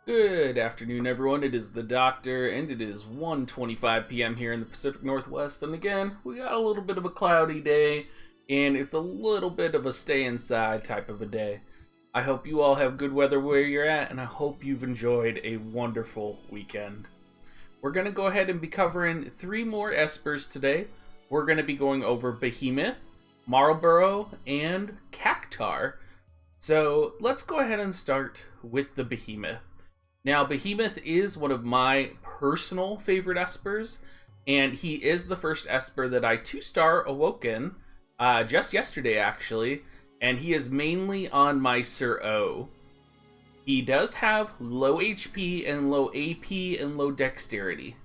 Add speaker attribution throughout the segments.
Speaker 1: Good afternoon, everyone. It is the Doctor, and it is 1:25 p.m. here in the Pacific Northwest. And again, we got a little bit of a cloudy day, and it's a little bit of a stay inside type of a day. I hope you all have good weather where you're at, and I hope you've enjoyed a wonderful weekend. We're going to go ahead and be covering 3 more Espers today. We're going to be going over Behemoth, Marlboro, and Cactuar. So let's go ahead and start with the Behemoth. Now, Behemoth is one of my personal favorite Espers, and he is the first Esper that I 2-star awoken just yesterday, actually, and he is mainly on my Sir O. He does have low HP and low AP and low dexterity.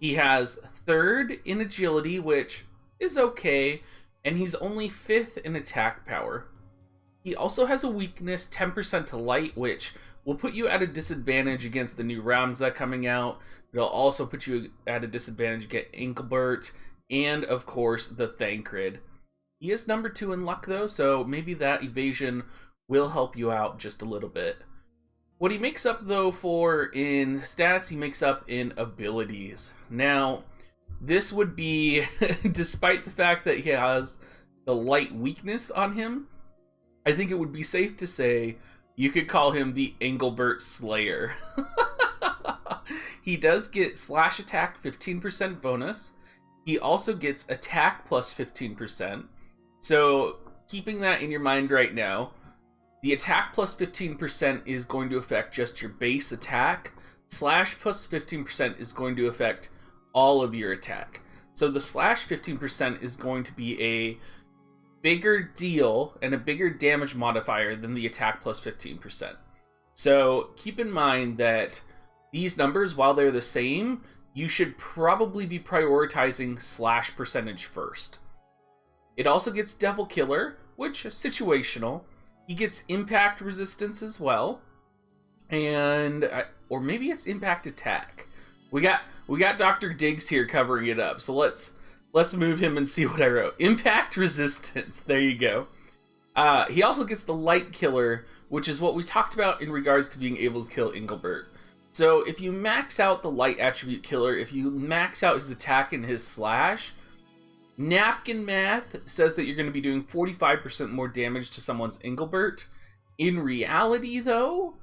Speaker 1: He has 3rd in agility, which is okay, and he's only 5th in attack power. He also has a weakness 10% to light, which will put you at a disadvantage against the new Ramza coming out. It'll also put you at a disadvantage against Engelbert, and of course the Thancred. He is number 2 in luck though, so maybe that evasion will help you out just a little bit. What he makes up though for in stats, he makes up in abilities. Now, this would be, despite the fact that he has the light weakness on him, I think it would be safe to say you could call him the Engelbert Slayer. He does get slash attack 15% bonus. He also gets attack plus 15%. So keeping that in your mind right now, the attack plus 15% is going to affect just your base attack. Slash plus 15% is going to affect all of your attack. So the slash 15% is going to be a bigger deal and a bigger damage modifier than the attack plus 15%. So keep in mind that these numbers, while they're the same, you should probably be prioritizing slash percentage first. It also gets Devil Killer, which is situational. He gets impact resistance as well, and or maybe it's impact attack. We got Dr. Diggs here covering it up, so let's move him and see what I wrote. Impact resistance. There you go. He also gets the light killer, which is what we talked about in regards to being able to kill Engelbert. So if you max out the light attribute killer, if you max out his attack and his slash, napkin math says that you're going to be doing 45% more damage to someone's Engelbert. In reality, though,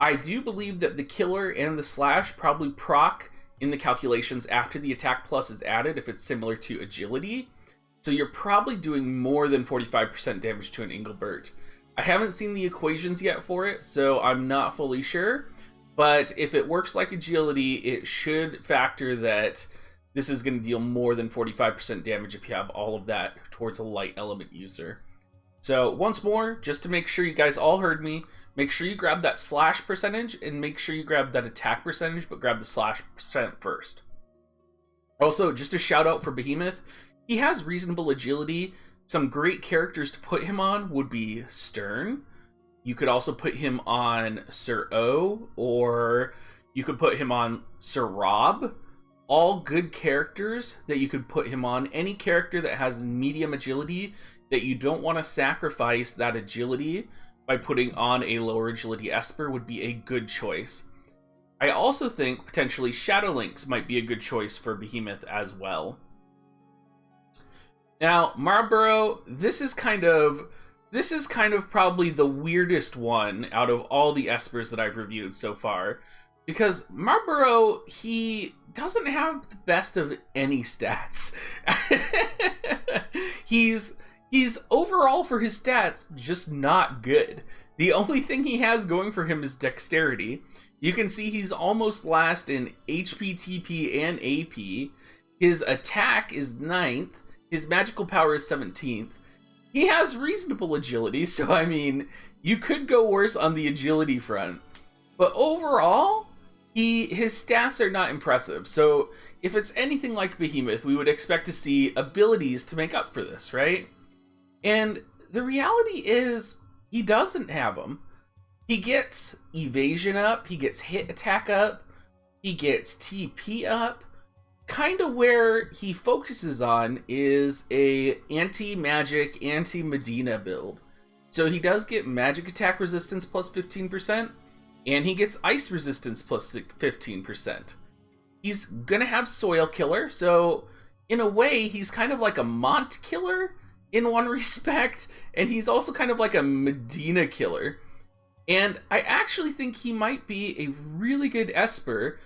Speaker 1: I do believe that the killer and the slash probably proc in the calculations after the attack plus is added if it's similar to agility. So you're probably doing more than 45% damage to an Engelbert. I haven't seen the equations yet for it, so I'm not fully sure. But if it works like agility, it should factor that this is going to deal more than 45% damage if you have all of that towards a light element user. So once more, just to make sure you guys all heard me, make sure you grab that slash percentage and make sure you grab that attack percentage, but grab the slash percent first. Also, just a shout out for Behemoth. He has reasonable agility. Some great characters to put him on would be Stern. You could also put him on Sir O, or you could put him on Sir Rob. All good characters that you could put him on. Any character that has medium agility that you don't want to sacrifice that agility by putting on a lower agility Esper would be a good choice. I also think potentially Shadowlynx might be a good choice for Behemoth as well. Now, Marboro, this is kind of probably the weirdest one out of all the Espers that I've reviewed so far, because Marboro, he doesn't have the best of any stats. He's overall for his stats just not good. The only thing he has going for him is dexterity. You can see he's almost last in HP, TP, and AP. His attack is 9th. His magical power is 17th. He has reasonable agility, so I mean, you could go worse on the agility front. But overall, his stats are not impressive. So if it's anything like Behemoth, we would expect to see abilities to make up for this, right? And the reality is, he doesn't have them. He gets evasion up, he gets hit attack up, he gets TP up. Kind of where he focuses on is a anti-magic, anti-Medina build. So he does get magic attack resistance plus 15%, and he gets ice resistance plus 15%. He's gonna have soil killer, so in a way, he's kind of like a Mont killer in one respect, and he's also kind of like a Medina killer. And I actually think he might be a really good Esper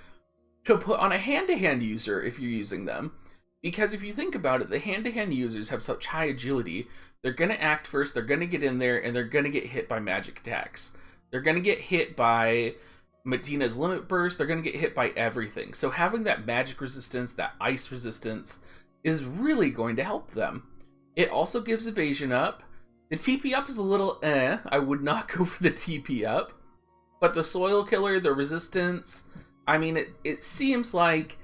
Speaker 1: to put on a hand-to-hand user if you're using them. Because if you think about it, the hand-to-hand users have such high agility, they're going to act first, they're going to get in there, and they're going to get hit by magic attacks. They're going to get hit by Medina's Limit Burst, they're going to get hit by everything. So having that magic resistance, that ice resistance, is really going to help them. It also gives evasion up. The TP up is a little I would not go for the TP up. But the soil killer, the resistance, I mean, it seems like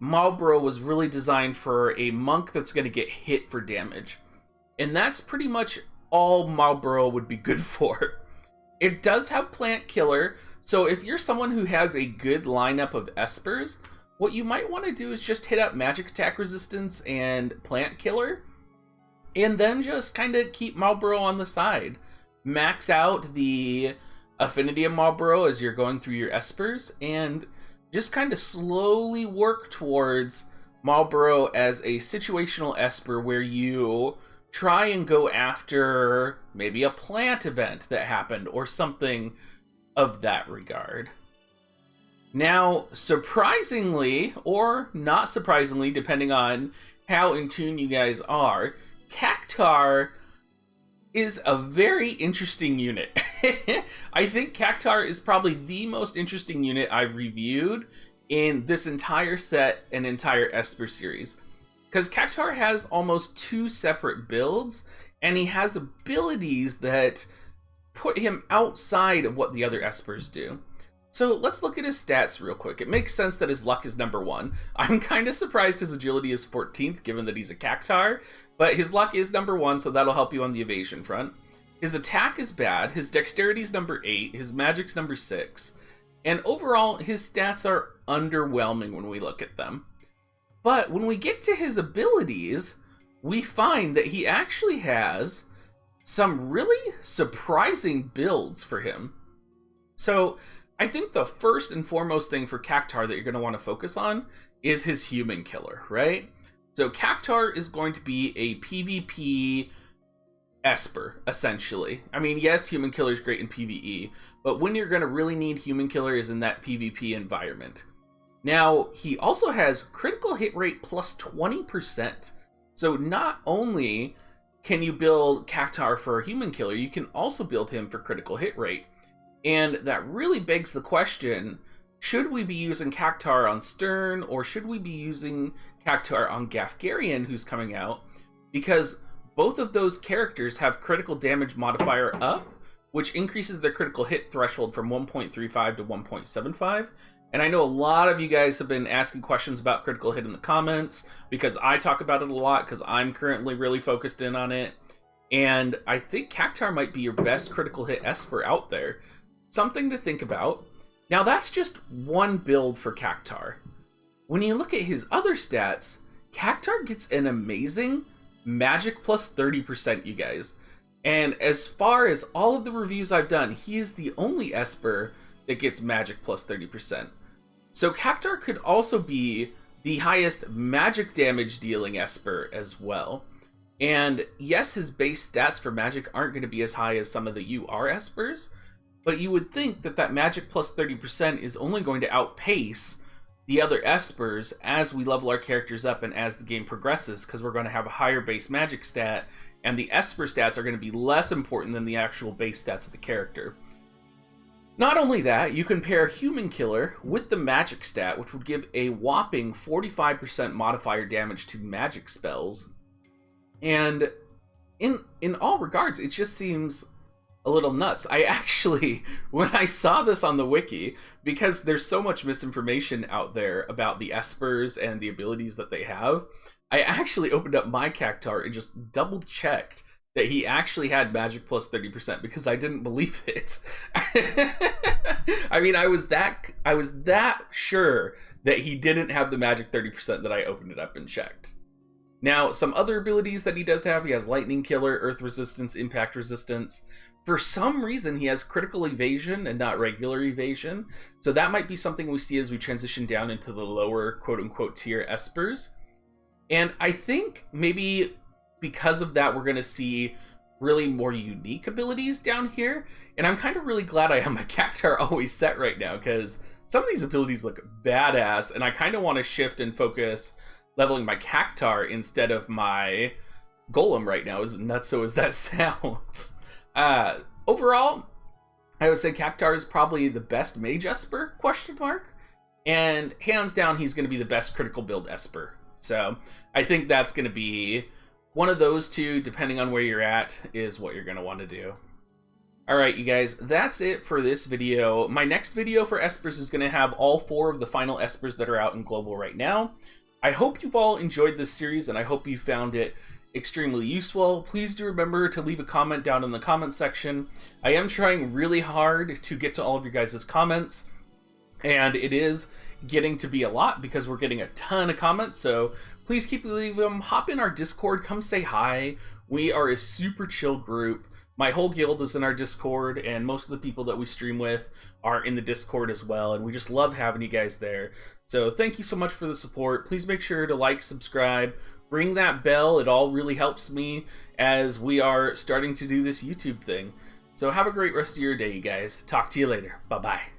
Speaker 1: Marboro was really designed for a monk that's going to get hit for damage. And that's pretty much all Marboro would be good for. It does have plant killer, so if you're someone who has a good lineup of Espers, what you might want to do is just hit up magic attack resistance and plant killer, and then just kind of keep Marboro on the side. Max out the affinity of Marboro as you're going through your Espers, and just kind of slowly work towards Marboro as a situational Esper where you try and go after maybe a plant event that happened or something of that regard. Now, surprisingly, or not surprisingly, depending on how in tune you guys are, Cactuar is a very interesting unit. I think Cactuar is probably the most interesting unit I've reviewed in this entire set and entire Esper series. Because Cactuar has almost 2 separate builds, and he has abilities that put him outside of what the other Espers do. So let's look at his stats real quick. It makes sense that his luck is number 1. I'm kind of surprised his agility is 14th, given that he's a Cactuar, but his luck is number 1, so that'll help you on the evasion front. His attack is bad, his dexterity is number 8, his magic's number 6, and overall, his stats are underwhelming when we look at them. But when we get to his abilities, we find that he actually has some really surprising builds for him. So I think the first and foremost thing for Cactuar that you're going to want to focus on is his human killer, right? So Cactuar is going to be a PvP Esper, essentially. I mean, yes, human killer is great in PvE, but when you're going to really need human killer is in that PvP environment. Now, he also has critical hit rate plus 20%. So not only can you build Cactuar for a human killer, you can also build him for critical hit rate. And that really begs the question, should we be using Cactuar on Stern, or should we be using Cactuar on Gafgarian, who's coming out? Because both of those characters have critical damage modifier up, which increases their critical hit threshold from 1.35 to 1.75. And I know a lot of you guys have been asking questions about critical hit in the comments, because I talk about it a lot, because I'm currently really focused in on it. And I think Cactuar might be your best critical hit Esper out there. Something to think about. Now, that's just one build for Cactuar. When you look at his other stats, Cactuar gets an amazing magic plus 30%, you guys. And as far as all of the reviews I've done, he is the only Esper that gets magic plus 30%. So Cactuar could also be the highest magic damage dealing Esper as well. And yes, his base stats for magic aren't going to be as high as some of the UR Espers, but you would think that that magic plus 30% is only going to outpace the other Espers as we level our characters up and as the game progresses, because we're going to have a higher base magic stat, and the Esper stats are going to be less important than the actual base stats of the character. Not only that, you can pair Human Killer with the magic stat, which would give a whopping 45% modifier damage to magic spells. And in all regards, it just seems a little nuts. I actually, when I saw this on the wiki, because there's so much misinformation out there about the Espers and the abilities that they have, I actually opened up my Cactuar and just double checked that he actually had magic plus 30%, because I didn't believe it. I mean, I was that sure that he didn't have the magic 30% that I opened it up and checked. Now, some other abilities that he does have, he has Lightning Killer, Earth Resistance, Impact Resistance. For some reason, he has critical evasion and not regular evasion. So that might be something we see as we transition down into the lower quote-unquote tier Espers. And I think maybe because of that, we're going to see really more unique abilities down here. And I'm kind of really glad I have my Cactuar always set right now, because some of these abilities look badass, and I kind of want to shift and focus leveling my Cactuar instead of my Golem right now, as nutso as that sounds. Overall, I would say Cactuar is probably the best mage Esper, question mark. And hands down, he's going to be the best critical build Esper. So I think that's going to be one of those two, depending on where you're at, is what you're going to want to do. Alright, you guys, that's it for this video. My next video for Espers is going to have all 4 of the final Espers that are out in Global right now. I hope you've all enjoyed this series, and I hope you found it extremely useful. Please do remember to leave a comment down in the comment section. I am trying really hard to get to all of your guys' comments, and it is getting to be a lot because we're getting a ton of comments, so please keep leaving them. Hop in our Discord, come say hi. We are a super chill group. My whole guild is in our Discord, and most of the people that we stream with are in the Discord as well, and we just love having you guys there. So thank you so much for the support. Please make sure to like, subscribe, ring that bell. It all really helps me as we are starting to do this YouTube thing. So have a great rest of your day, you guys. Talk to you later. Bye-bye.